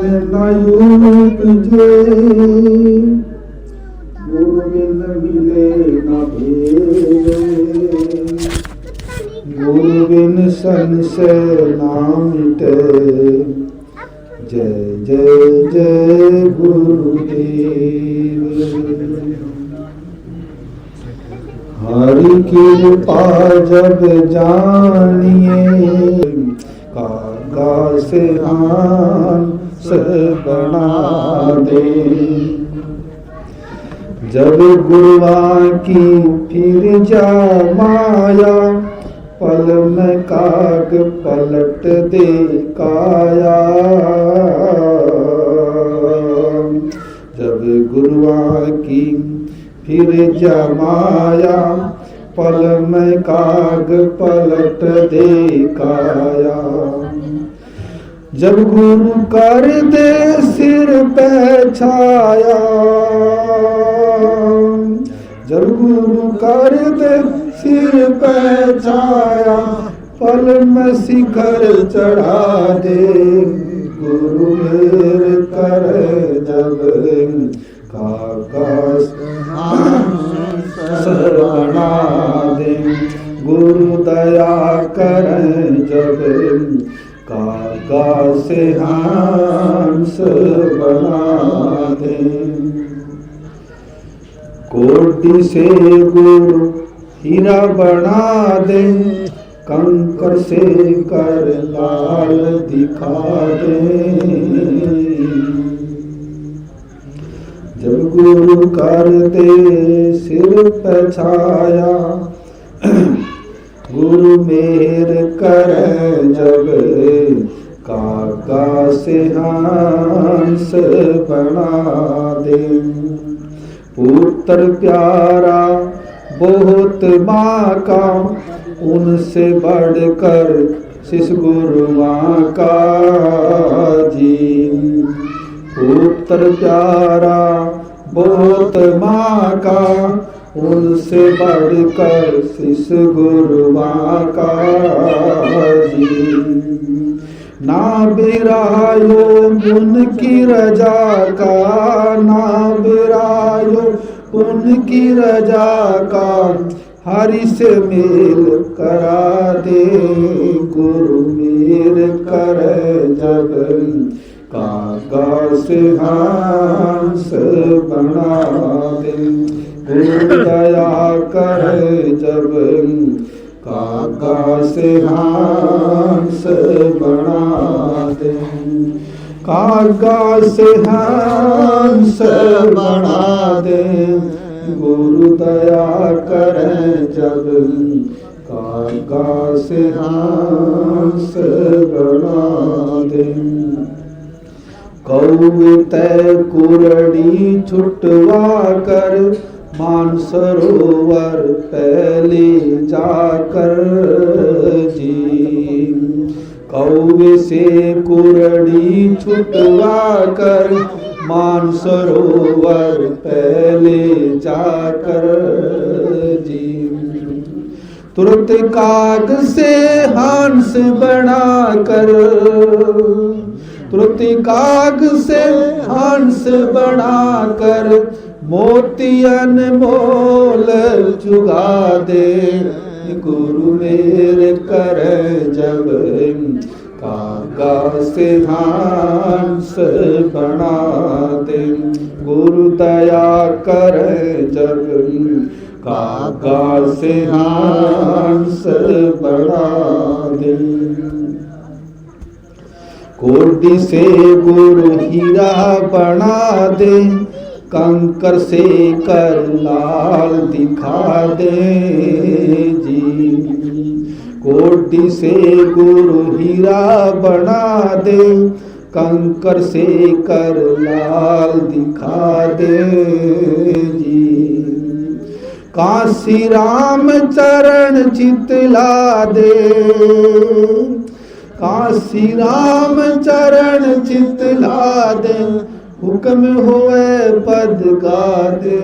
नयन तुझे, गुरु बिन मिले न भेद, गुरु बिन संशय ना मिटे, जय जय जय गुरुदेव। हरि कृपा जब जानिए, कागा से हंस बना दे। जब गुरुआ की फिर जा माया, पल में काग पलट दे काया। जब गुरुआ की फिर जा माया, पल में काग पलट दे काया। जब गुरु कर दे सिर पे छाया, जब गुरु कर दे सिर पे छाया, पल में शिखर चढ़ा दे। गुरु मेर कर जब कागा बना दे, गुरु दया कर जब कागा से हंस बना दे। कोटि से गुरु हीरा बना दे, कंकर से कर लाल दिखा दे। जब गुरु कर दे सिर पे छाया, गुरु मेर कर जब कागा से हंस बना दे। पुत्र प्यारा बहुत माँ का, उनसे बढ़कर शिष गुरु माँ का जी। पुत्र प्यारा बहुत माँ का, उनसे बढ़कर शिष गुरु माँ का जी। ना बिरायो उनकी रजा का, ना बिरायो उनकी रजा का, हरि से मेल करा दे। गुरु मेर कर जब कागा से हंस बना दे। गुरु दया कर जब कागा से हंस बना दे। कागा से हंस बना दे, गुरु दया कर जब कागा से हंस बना दे। कौवे तय कुरड़ी छुटवा कर, मानसरोवर पहले जाकर जी। कौवे से कुरड़ी छुटवा कर, मानसरोवर पहले जाकर जी। तुरंत काग से हंस बना कर, तुरंत काग से हंस बना कर, मोतियन मोल चुगा दे। गुरु मेर कर जब कागा से हंस बना दे। गुरु दया कर जब कागा से हंस बना दे। कोटि से गुरु हीरा बना दे, कंकर से कर लाल दिखा दे जी। कोटि से गुरु हीरा बना दे, कंकर से कर लाल दिखा दे जी। काशी राम चरण चितला दे, काशी राम चरण चितला दे। हुक्म होए पद गा दे,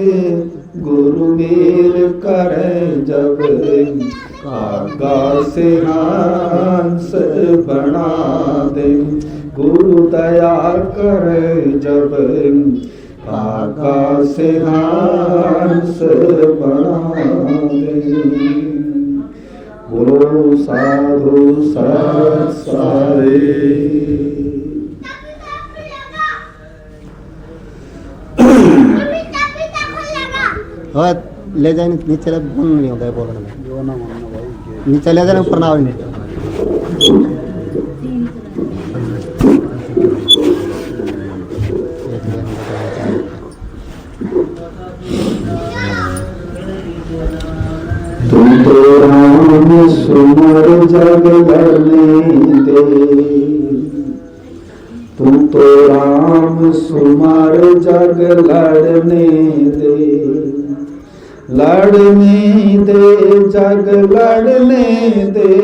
गुरु मेर कर जब कागा से हंस बना दे। गुरु दया करे जब काका से हंस बना दे। बोलो साधु सत सारे। ले जाए नीचे बंद नहीं होता है बोलने में, नीचे ले जाने ऊपर ना हो। तुम तो राम सुमर जग लड़ने दे, तुम तो राम सुमर जग लड़ने दे, लड़ने दे जग लड़ने दे,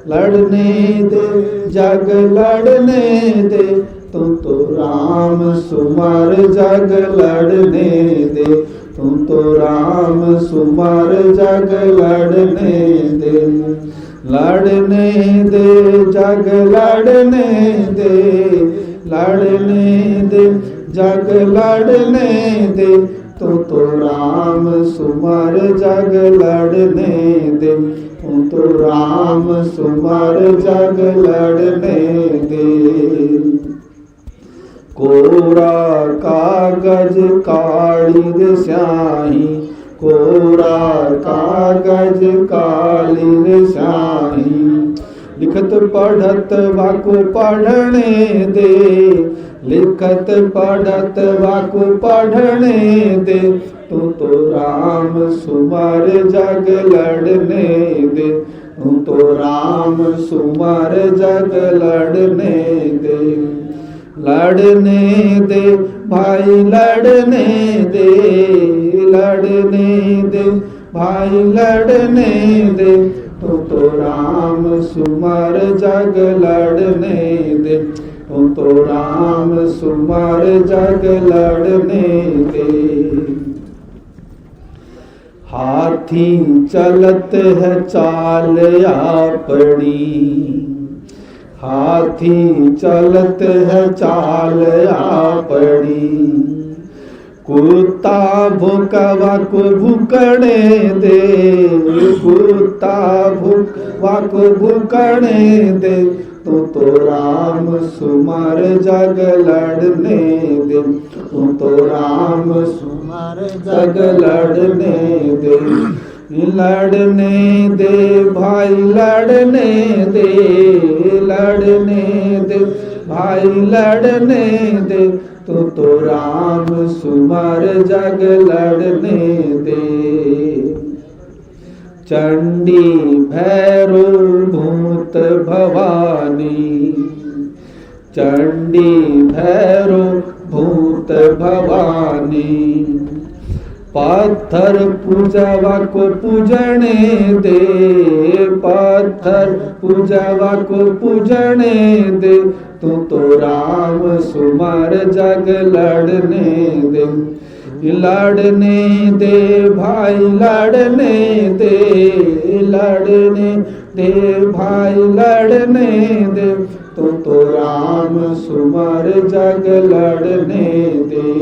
लड़ने दे जग लड़ने दे। तुम तो राम सुमर जग लड़ने दे, तुम तो राम सुमर जग लड़ने दे, लड़ने दे जग लड़ने दे, लड़ने दे जग लड़ने दे। तुम तो राम सुमर जग लड़ने दे, तुम तो राम सुमर जग लड़ने दे। कोरा कागज काली स्याही, कोरा कागज काली स्याही, लिखत पढ़त वाको पढ़ने दे, लिखत पढ़त वाको पढ़ने दे। तू तो राम सुमर जग लड़ने दे, तू तो राम सुमर जग लड़ने दे, लड़ने दे भाई लड़ने दे, लड़ने दे भाई लड़ने दे। तू तो राम सुमर जग लड़ने दे, तू तो राम सुमर जग लड़ने दे। हाथी चलत है चाल आपड़ी, हाथी चलत है चाल आपड़ी, कुत्ता भूकवा को भूकने दे, कुत्ता भूकवा को भूकने दे। तू तो राम सुमर जग लड़ने दे, तू तो राम सुमर जग लड़ने दे, लड़ने दे भाई लड़ने दे, लड़ने दे भाई लड़ने दे। तू तो राम सुमर जग लड़ने दे। चंडी भैरव भूत भवानी, चंडी भैरव भूत भवानी, पत्थर पूजवा को पूजने दे, पत्थर पूजवा को पूजने दे। तू तो राम सुमर जग लड़ने दे, लड़ने दे भाई लड़ने दे, लड़ने दे भाई लड़ने दे। तू तो राम सुमर जग लड़ने दे।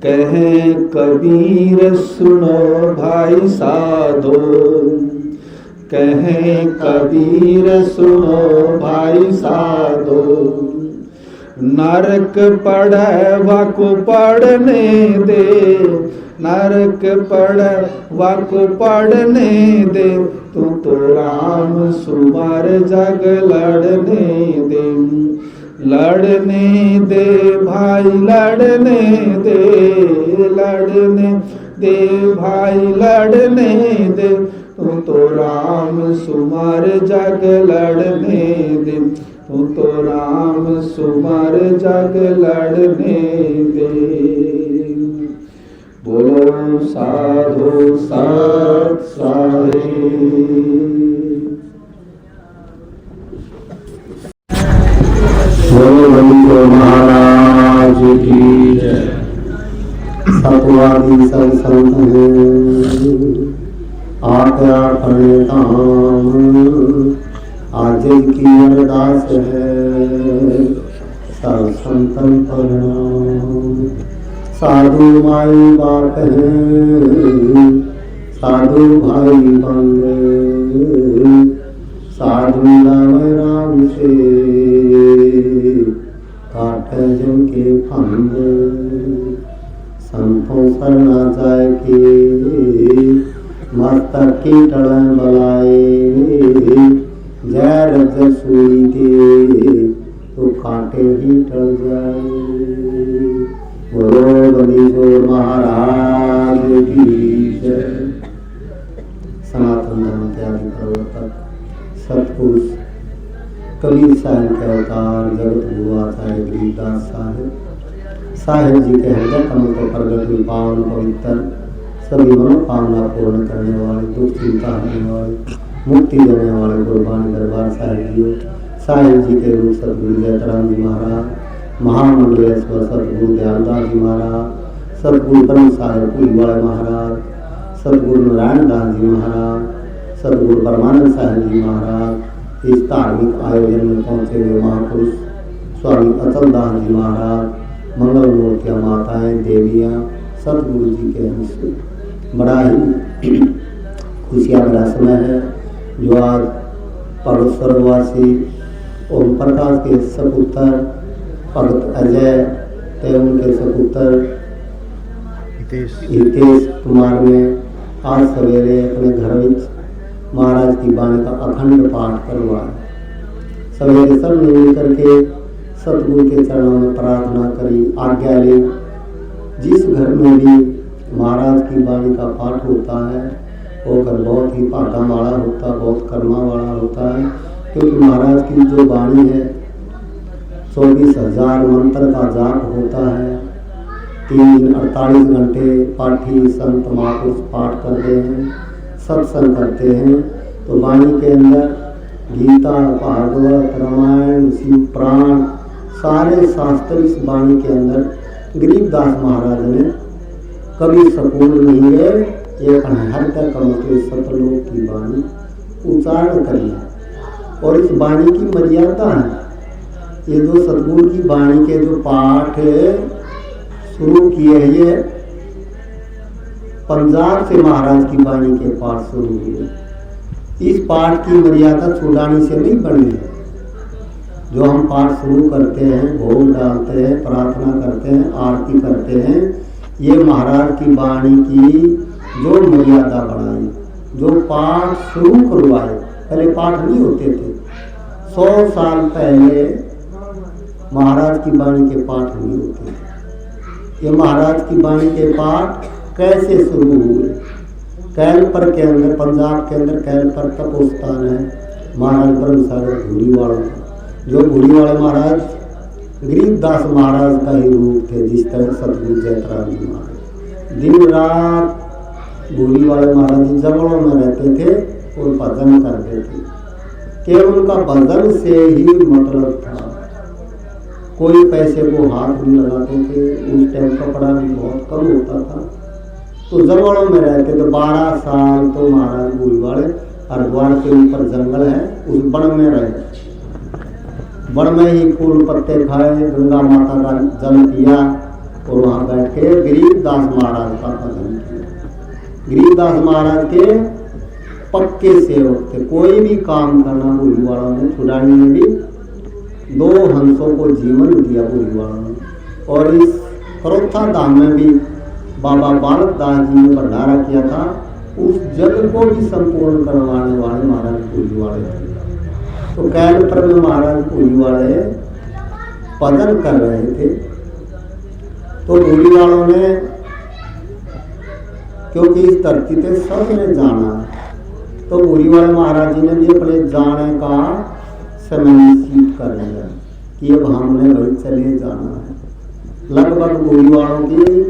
कहे कबीर सुनो भाई साधो, कहे कबीर सुनो भाई साधो, नरक पढ़वा को पढ़ने दे, नरक पढ़वा को पढ़ने दे। तू तो राम सुमर जग लड़ने दे, लड़ने दे भाई लड़ने दे, लड़ने दे भाई लड़ने दे। तू तो राम सुमर जग लड़ने दे, तू तो राम सुमर जग लड़ने दे। बोलो साधु सत सारे। बोलो महाराज की जय। सतवादी सब संत हैं आज्ञा करने धाम, आज की अरदास है सब संतन प्रणाम। साधु माई बाप है, साधु भाई बंद, साधु राम राम से काट जिनके फंद। संतों शरणा जाय के मस्तक की टड़न बलाए, जय रज सुई दे तो कांटे ही टल जाए। बोलो बंदीश्वर महाराज की जय। सनातन धर्म के आदि प्रवर्तक सतपुरुष कबीर साहब के अवतार जगत गुरु आचार्य गरीबदास साहेब जी के हृदय कमल को प्रगट हुई पावन पवित्र सभी मनोकामना पूर्ण करने वाले, दुख चिंता हरने वाले, मुक्ति देने वाले कुर्बानी दरबार साहिब जी के रूप सतगुरु जयतराम जी महाराज, महामंडलेश्वर सतगुरु दयालदास जी महाराज, सतगुरु ब्रह्म साहिब पुरी वाले महाराज, सतगुरु नारायण दास जी महाराज, सतगुरु परमानंद साहिब जी महाराज, इस धार्मिक आयोजन में पहुंचे हुए महापुरुष स्वामी अचल दास जी महाराज, मंगल मूर्तियाँ माताएं देवियाँ, सतगुरु जी के हमसे बड़ा ही खुशियाँ भरा समय है जो आज भगत स्वर्गवासी ओम प्रकाश के सपुत्र भगत अजय एवं उनके सपुत्र हितेश कुमार ने आज सवेरे अपने घर में महाराज की वाणी का अखंड पाठ करवाया। सवेरे सब ने मिलकर के सतगुरु के चरणों में प्रार्थना करी, आज्ञा ली। जिस घर में भी महाराज की वाणी का पाठ होता है वो घर बहुत ही पाटा वाला होता, बहुत कर्मा वाला होता है, क्योंकि महाराज की जो वाणी है 24,000 मंत्र का जाप होता है। 3 दिन 48 घंटे पाठी संत महापुरुष पाठ करते हैं, सत्संग करते हैं। तो वाणी के अंदर गीता, भागवत, रामायण, शिव पुराण सारे शास्त्र इस वाणी के अंदर गरीबदास महाराज ने कभी सपूर्ण नहीं गए, एक हर कम के सतलोक की वाणी उच्चारण करिए। और इस वाणी की मर्यादा है। ये जो सतगुरु की वाणी के जो पाठ शुरू किए हैं, ये पंजाब से महाराज की वाणी के पाठ शुरू हुए। इस पाठ की मर्यादा छुड़ाने से नहीं बनी है। जो हम पाठ शुरू करते हैं, भोग डालते हैं, प्रार्थना करते हैं, आरती करते हैं, ये महाराज की वाणी की जो मर्यादा बढ़ाई, जो पाठ शुरू करवाए। पहले पाठ नहीं होते थे। 100 साल पहले महाराज की वाणी के पाठ नहीं होते थे। ये महाराज की वाणी के पाठ कैसे शुरू हुए? कैलपर के अंदर, पंजाब के अंदर कैलपर तपोस्थान है महाराज ब्रह्म सागर भूरीवाड़ा का। जो भूरीवाड़े महाराज गरीबदास महाराज का ही रूप थे, जिस तरह सतगुरु जयतराम जी महाराज दिन रात भूरीवाड़े महाराज जंगलों में रहते थे और भजन करते थे। केवल उनका भजन से ही मतलब था। कोई पैसे को हाथ नहीं लगाते थे। उस टाइम कपड़ा भी बहुत कम होता था। तो जंगलों में रहते थे 12 साल। तो महाराज भूरीवाड़े हरिद्वार के ऊपर जंगल है, उस वन में रहे। वन में ही फूल पत्ते खाए, गंगा माता का जल पिया और वहाँ बैठ के गरीबदास महाराज का भजन किया। गरीबदास महाराज के पक्के सेवक थे। कोई भी काम करना भूरीवाड़ा ने, छुड़ानी में भी 2 हंसों को जीवन दिया भूरीवाड़ा ने। और इस करोथा धाम में भी बाबा बालक दास जी ने भंडारा किया था। उस जग को भी संपूर्ण करवाने वाले महाराज भूरीवाड़े थे। तो कैलपर में महाराज भूरीवाड़े भजन कर रहे थे। तो भूरीवाड़ों ने, क्योंकि इस धरती पे सबने जाना है, तो भूरीवाड़े महाराज जी ने भी अपने जाने का समय निश्चित कर लिया कि अब हमने भाई चले जाना है। लगभग भूरीवाड़ों की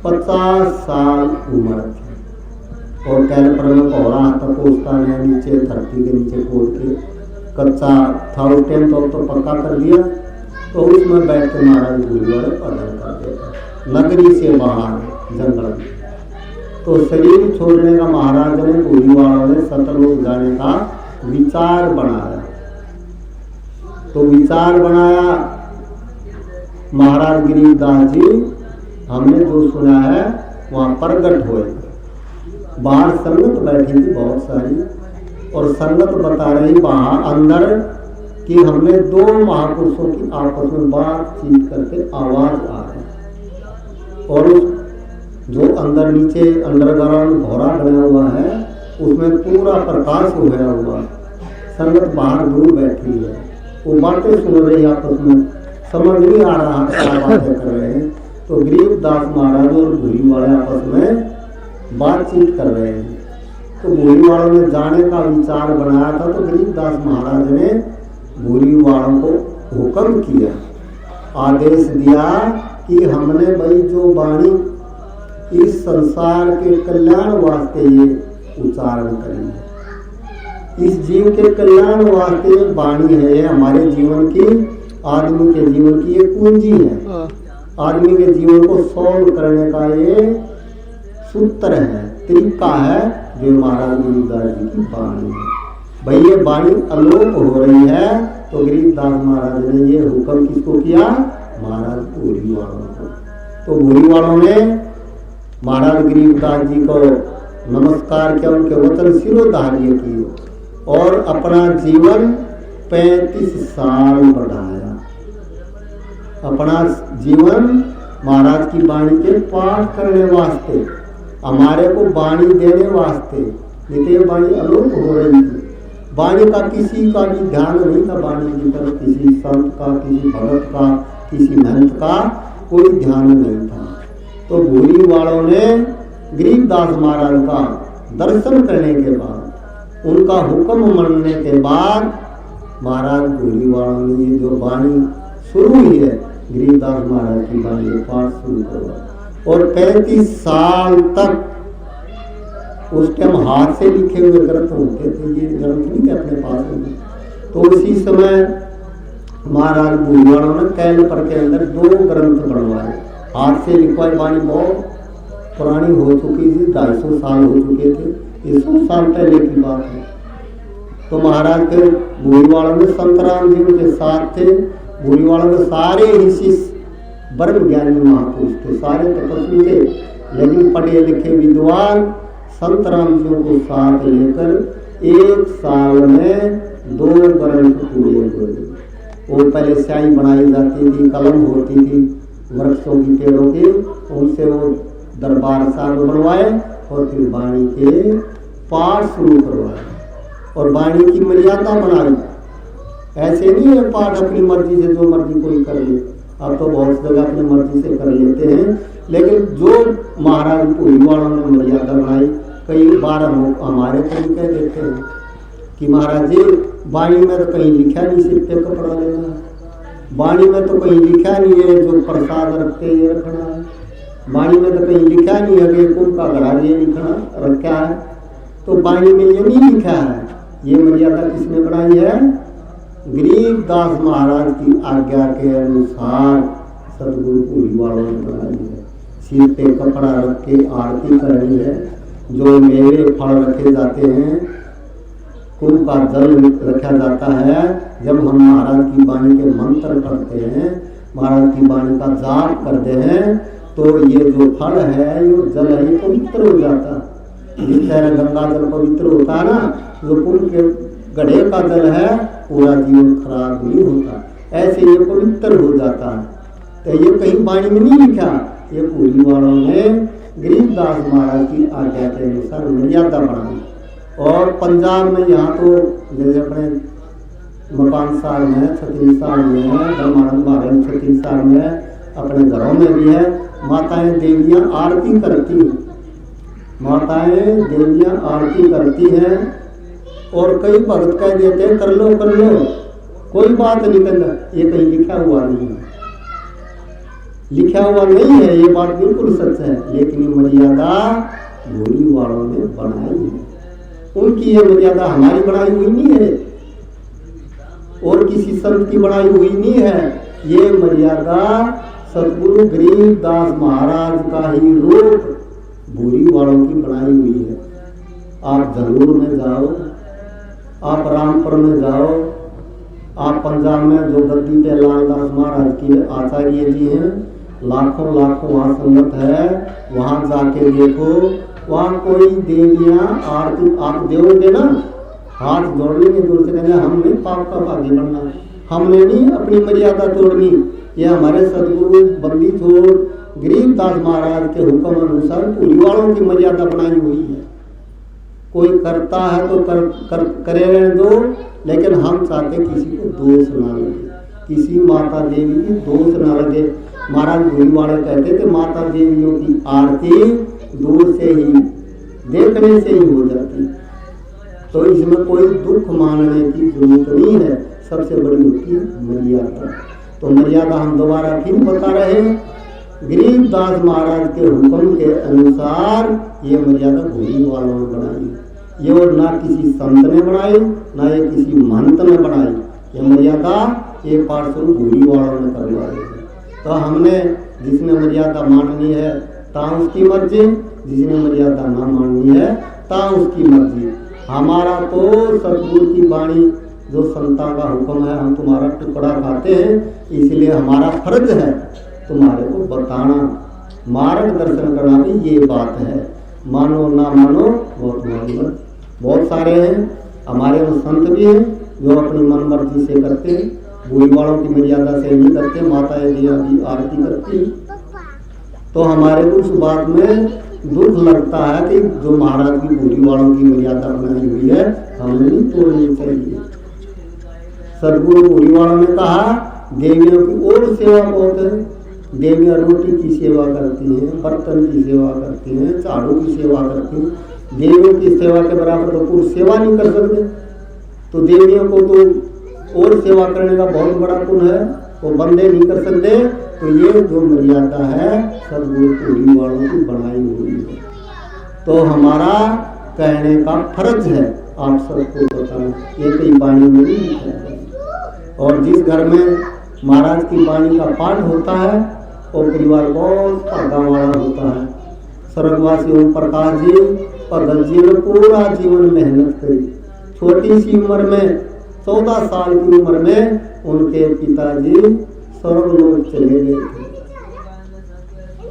50 साल उम्र थी। और कैलपर में पौड़ा तपोस्थान है, नीचे धरती के नीचे खोद के कच्चा था उस टाइम, तो पक्का कर दिया। तो उसमें बैठ के महाराज भूरीवाड़े भजन करते थे नगरी से बाहर जंगल में। तो शरीर छोड़ने का महाराज ने भूरीवाड़ों ने सतलोक जाने का विचार बनाया। तो विचार बनाया महाराज गरीबदास जी, हमने जो सुना है वहाँ प्रगट हुए। बाहर संगत बैठी थी बहुत सारी, और संगत बता रही वहाँ अंदर कि हमने दो महापुरुषों की आपस में बातचीत करके आवाज आ रही, और जो अंदर नीचे अंडरग्राउंड घोड़ा बना हुआ है उसमें पूरा प्रकाश हो गया हुआ। संगत बाहर दूर बैठी है, वो बातें सुन रही आपस में, समझ नहीं आ रहा क्या बातें कर रहे हैं। तो गरीबदास महाराज और भूरी वाले आपस में बातचीत कर रहे हैं। तो भूरी वालों ने जाने का विचार बनाया था, तो गरीबदास महाराज ने भूरी वालों को हुक्म किया, आदेश दिया कि हमने भाई जो वाणी इस संसार के कल्याण वास्ते ये उच्चारण करें, इस जीव के कल्याण वास्ते वाणी है, हमारे जीवन की, आदमी के जीवन की एक कुंजी है, आदमी के जीवन को सॉल्व करने का ये सूत्र है, तरीका है, जो महाराज गरीबदास जी की वाणी है। भाई ये वाणी अलोप हो रही है, तो गरीबदास महाराज ने ये हुक्म किसको किया? महाराज भूरी वालों को। तो भूरी वालों ने महाराज गरीबदास जी को नमस्कार किया, उनके वचन शिरोधार्य किए और अपना जीवन 35 साल बढ़ाया। अपना जीवन महाराज की वाणी के पाठ करने वास्ते, हमारे को वाणी देने वास्ते, लेकिन वाणी अलोप हो रही थी। वाणी का किसी का भी ध्यान नहीं था, वाणी की तरफ किसी संत का, किसी भगत का, किसी महंत का कोई ध्यान नहीं था। तो भूरी वालों ने गरीबदास महाराज का दर्शन करने के बाद, उनका हुक्म मानने के बाद, महाराज भूरी वालों ने ये जो वाणी शुरू हुई है, गरीबदास महाराज की वाणी पाठ शुरू करवा। और 35 साल तक उस टाइम हाथ से लिखे हुए ग्रंथ होते थे, ये ग्रंथ नहीं थे अपने पास में। तो उसी समय महाराज भूरी वालों ने कैलपर के अंदर 2 ग्रंथ बनवाए, हाथ से लिखवाई वाणी बहुत पुरानी हो चुकी थी, 250 साल हो चुके थे, 100 साल पहले की बात है। तो महाराज के भूरी वालों में संतराम जी उनके साथ थे। भूरी वालों के सारे ही शिष्य ब्रह्म ज्ञानी महापुरुष थे, सारे तपस्वी थे, लेकिन पढ़े लिखे विद्वान संतराम जी को साथ लेकर 1 साल में 2 ग्रंथ पूरे हुए। वो पहले स्याही बनाई जाती थी, कलम होती थी वृक्षों की, पेड़ों की, उनसे वो दरबार साहब बनवाए और फिर वाणी के पाठ शुरू करवाए और वाणी की मर्यादा बनाई। ऐसे नहीं है पाठ अपनी मर्जी से जो मर्जी कोई कर ले, अब तो बहुत जगह अपनी मर्जी से कर लेते हैं, लेकिन जो महाराज भूरी वालों ने मर्यादा बनाई, कई बार हम हमारे को भी कह देते हैं कि महाराज जी वाणी में तो कहीं लिखा नहीं सिर पे कपड़ा लेना, वाणी में तो कहीं लिखा नहीं है जो प्रसाद रखते ये रखना है, वाणी में तो कहीं लिखा नहीं है कि कुंभ का घड़ा ये लिखना रखा है। तो वाणी में ये नहीं लिखा है। ये मर्यादा किसने बनाई है? गरीबदास महाराज की आज्ञा के अनुसार सदगुरु भूरी वालों ने बनाई है। सिर पे कपड़ा रख के आरती करनी है, जो मेवे फल रखे जाते हैं, कुंभ का जल रखा जाता है। जब हम महाराज की वाणी के मंत्र पढ़ते हैं, महाराज की वाणी का जाप करते हैं, तो ये जो फल है, ये जल है, ये पवित्र हो जाता है। जिस तरह गंगा जल पवित्र होता है ना, जो कुंभ के गड्ढे का जल है पूरा जीवन खराब नहीं होता, ऐसे ये पवित्र हो जाता है। तो ये कहीं वाणी में नहीं लिखा, ये भूरी वालों ने गरीबदास महाराज की आज्ञा के अनुसार मर्यादा बनाई। और पंजाब में यहाँ तो जैसे अपने मकान साल में, छतरी साल में, धर्मानंद महाराज छतरी साल में, अपने घरों में भी है, माताएं देवियां आरती करती हैं, माताएं देवियां आरती करती हैं। और कई भक्त कह देते हैं कर लो, कोई बात नहीं करना, ये कहीं लिखा हुआ नहीं है, लिखा हुआ नहीं है, ये बात बिल्कुल सच है। लेकिन ये मर्यादा भूरी वालों ने बनाई है, उनकी ये मर्यादा हमारी बनाई हुई नहीं है और किसी संत की बनाई हुई नहीं है। ये मर्यादा सतगुरु गरीबदास महाराज का ही रूप भूरी वालों की बनाई हुई है। आप जरूर में जाओ, आप रामपुर में जाओ, आप पंजाब में जो गद्दी पे लालदास महाराज के आचार्य जी हैं, लाखों लाखों वहाँ संगत है, वहाँ जाके देखो, वहाँ कोई देवियाँ आरती आप देवोगे ना, हाथ जोड़ने दूर से कहना हम नहीं पाप का भागी बनना, हमने नहीं अपनी मर्यादा तोड़नी। ये हमारे सदगुरु बंदी छोड़ गरीबदास महाराज के हुक्म अनुसार पूरी वालों की मर्यादा बनाई हुई है। कोई करता है तो करे रहने दो, लेकिन हम चाहते किसी को दोष ना लगे, किसी माता देवी की दोष ना लगे। महाराज भूरीवाड़े कहते थे माता देवियों की आरती दूर से ही देखने से ही हो जाती, तो इसमें कोई दुख मानने की जरूरत नहीं है। सबसे बड़ी होती है मर्यादा। तो मर्यादा हम दोबारा फिर बता रहे हैं, गरीबदास महाराज के हुक्म के अनुसार ये मर्यादा भूरी वालों ने बनाई। ये और ना किसी संत ने बनाई, ना ये किसी महंत ने बनाई, ये मर्यादा ये पार्षद भूरी वालों ने करवाई। तो हमने जिसने मर्यादा माननी है ता उसकी मर्जी, जिसने मर्यादा ना माननी है ता उसकी मर्जी। हमारा तो सतगुरु की वाणी जो संता का हुक्म है, हम तुम्हारा टुकड़ा खाते हैं, इसलिए हमारा फर्ज है तुम्हारे को बताना, मार्गदर्शन करना भी ये बात है। मानो ना मानो वो तुम्हारी मर्जी। बहुत सारे हैं हमारे में संत भी हैं जो अपनी मन मर्जी से करते हैं, भूरी वालों की मर्यादा से नहीं करते, माता जी की आरती करती। तो हमारे को उस बात में दुख लगता है कि जो महाराज की भूरी वालों की मर्यादा बनाई हुई है हमें नहीं तोड़नी चाहिए। सदगुरु भूरी वालों ने कहा देवियों की और सेवा बहुत है, देवियाँ रोटी की सेवा करती हैं, बर्तन की सेवा करती हैं, झाड़ू की सेवा करती हैं। देवियों की सेवा के बराबर तो पुरुष सेवा नहीं कर सकते, तो देवियों को तो और सेवा करने का बहुत बड़ा पुण्य है, वो बंदे नहीं कर सकते। तो ये जो मर्यादा है सदगुरु भूरी वालों की बनाई हुई है, तो हमारा कहने का फर्ज है आप सबको बताना। ये कई वाणी में नहीं लिखा है। और जिस घर में महाराज की वाणी का पाठ होता है और परिवार बहुत भागा वाला होता है। स्वर्गवासी ओम प्रकाश जी भगत जी ने पूरा जीवन मेहनत करी, छोटी सी उम्र में 14 साल की उम्र में उनके पिताजी स्वर्गलोक चले गए थे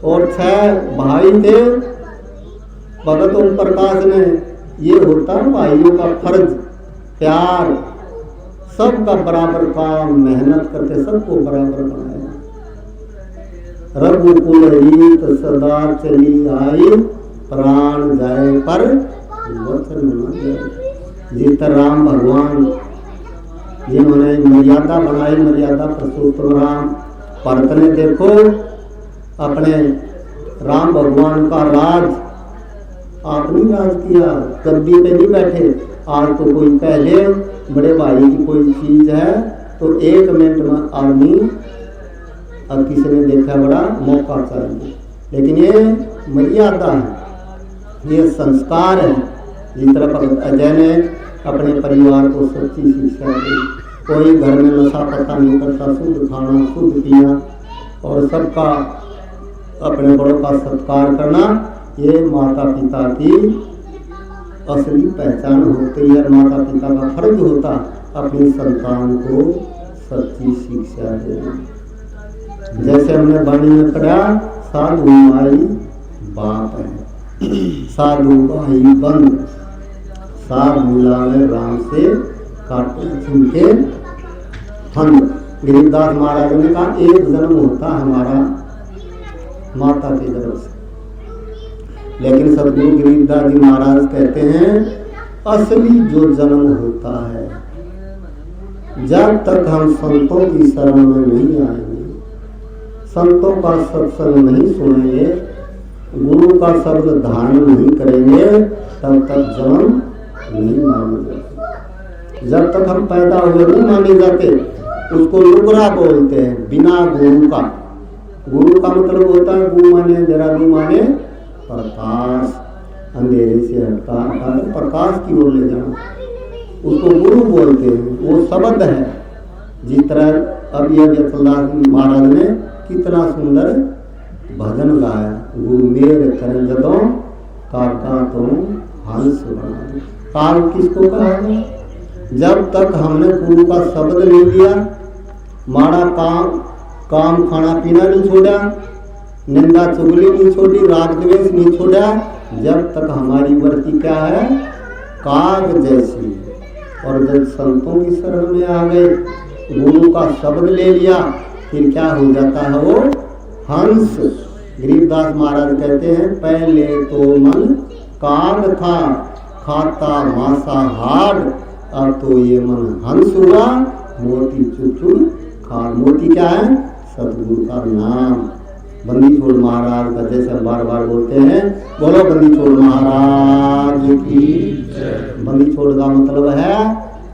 और 6 भाई थे। भगत ओम प्रकाश ने ये होता भाइयों का फर्ज, प्यार, सबका बराबर काम, मेहनत करके सबको बराबर बनाया। रघुकुल रीत सदा चली आई, प्राण जाए पर वचन न जाए। जित राम भगवान जिन्होंने मर्यादा बनाई, मर्यादा पुरुषोत्तम राम भरत ने देखो अपने राम भगवान का राज आपने राज किया, गद्दी पे नहीं बैठे। आज तो कोई पहले बड़े भाई की कोई चीज है तो 1 मिनट में आदमी, अब किसी ने देखा बड़ा मौका चाहिए, लेकिन ये मर्यादा है, ये संस्कार है। जिस तरह भगत अजय ने अपने परिवार को सच्ची शिक्षा दी, कोई घर में नशा पता नहीं करता, शुद्ध खाना, शुद्ध पीना और सबका अपने बड़ों का सत्कार करना, ये माता पिता की असली पहचान होती है। माता पिता का फर्ज होता अपनी संतान को सच्ची शिक्षा देना। जैसे हमने वाणी में पढ़ा, साधु माई बाप है, साधु भाई बंद, साध मिलावे राम से काटे जिनके फंद। गरीबदास महाराज ने कहा 1 जन्म होता हमारा माता के गर्भ से, लेकिन सदगुरु गरीबदास जी महाराज कहते हैं असली जो जन्म होता है, जब तक हम संतों की शरण में नहीं आएंगे, संतों का सत्संग नहीं सुनेंगे, गुरु का शब्द धारण नहीं करेंगे, तब तक जन्म नहीं माने जाते। जब तक हम पैदा हुए नहीं माने जाते, उसको लुगरा बोलते हैं, बिना गुरु का। गुरु का मतलब होता है गु माने अंधेरा, गु माने प्रकाश, अंधेरे से हटता प्रकाश की ओर ले जाना, उसको गुरु बोलते हैं। वो शब्द है। जिस तरह अब यह जयप्रदास महाराज ने कितना सुंदर भजन गाया, गुरु मेर कर जदों काका तुम हंस बना। काल किसको कहा है? जब तक हमने गुरु का शब्द ले लिया, माड़ा काम खाना पीना नहीं छोड़ा, निंदा चुगली नहीं छोड़ी, राग द्वेष नहीं छोड़ा, जब तक हमारी वृत्ति क्या है, काग जैसी। और जब संतों की शरण में आ गए, गुरु का शब्द ले लिया, फिर क्या हो जाता है, वो हंस। गरीबदास महाराज कहते हैं, पहले तो मन काग था, खाता मांसाहार, अब तो ये मन हंस हुआ, मोती चुप चुप खा। मोती क्या है, सतगुरु का नाम। बंदी छोड़ महाराज का, जैसे हम बार बार बोलते हैं, बोलो बंदी छोड़ महाराज की। बंदी छोड़ का मतलब है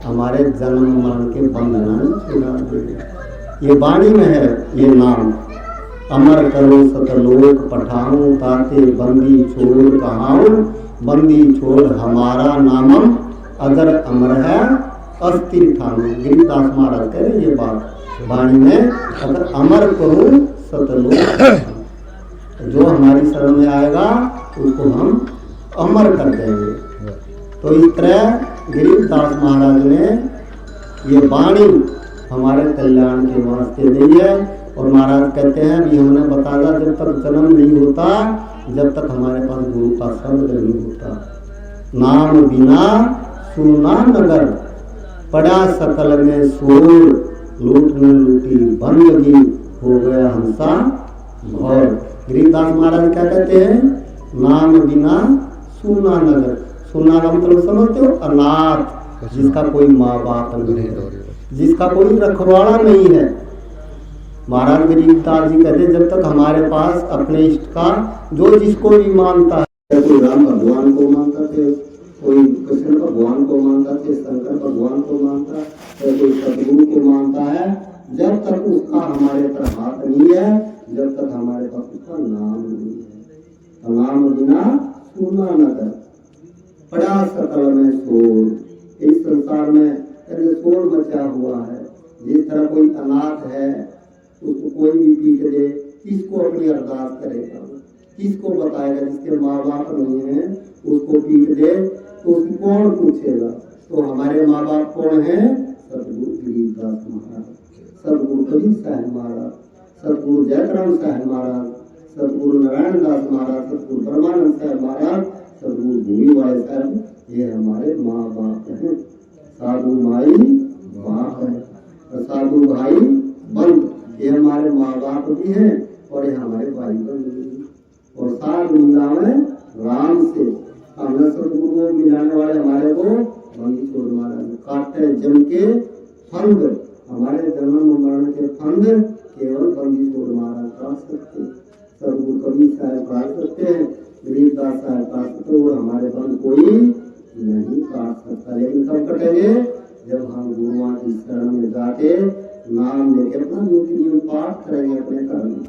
हमारे जन्म मरण के बंधन छुड़ा दे। ये वाणी में है ये नाम। अमर करो सतलोक पठाऊं, ताते बंदी छोड़ कहाऊं, बंदी छोड़ हमारा नामम, अगर अमर है अस्थिर ठानू। गिरिदास महाराज कह रहे ये बात वाणी में, अगर अमर करूं सतलोक, जो हमारी शरण में आएगा उसको हम अमर कर देंगे। तो इस तरह गिरिदास महाराज ने ये वाणी हमारे कल्याण के वास्ते दी है। और महाराज कहते हैं भी हमने बताया, जब तक जन्म नहीं होता, जब तक हमारे पास गुरु का शब्द नहीं होता। नाम बिना सुना नगर, पड़ा सकल में शोर, लूटने लूटी बंदगी, हो गया हंसा भौर। गरीबदास महाराज क्या कहते हैं, नाम बिना सुना नगर। सुना का मतलब समझते हो, अनाथ, जिसका कोई माँ बाप नहीं है, जिसका कोई रखवाला नहीं है। महाराज गरीबदास जी कहते, जब तक हमारे पास अपने इष्ट का, जो जिसको भी मानता है, कोई राम भगवान को मानता थे, कोई कृष्ण भगवान को मानता थे, शंकर भगवान को मानता है, कोई सतगुरु को मानता है, जब तक उसका हमारे पर हाथ नहीं है, जब तक हमारे पास उसका नाम नहीं है। तो नाम बिना सुना नगर, पड़ा सकल में शोर। इस संसार में शोर मचा हुआ है। जिस तरह कोई अनाथ है, उसको कोई भी पीट दे, किसको अपनी अरदास करेगा, किसको बताएगा, जिसके माँ बाप नहीं है उसको पीट दे तो उसकी कौन पूछेगा। तो हमारे माँ बाप कौन है, सतगुरु गरीबदास महाराज, सतगुरु कबीर साहब महाराज, सतगुरु जयकरण साहब महाराज, सतगुरु नारायण दास महाराज, सतगुरु परमानंद साहब महाराज, सतगुरु भूमि वाले साहब, ये हमारे माँ बाप हैं। साधु माई बाप है और साधु भाई बंद, ये हमारे माँ बाप भी हैं और ये हमारे भाई बंद भी हैं। और साथ मिलावे राम से, हमने सतगुरु को मिलाने वाले हमारे को बंदी छोड़ महाराज काटते जम के फंद, हमारे जन्म मरण के फंद केवल बंदी छोड़ महाराज काट सकते हैं। सतगुरु कबीर साहब काट सकते हैं, गरीबदास साहब काट सकते, और हमारे बंद कोई नहीं काट सकता। लेकिन कब कटेंगे, जब हम गुरुओं की शरण में जाके नाम लेके अपना नित्य पाठ करेंगे अपने घर में।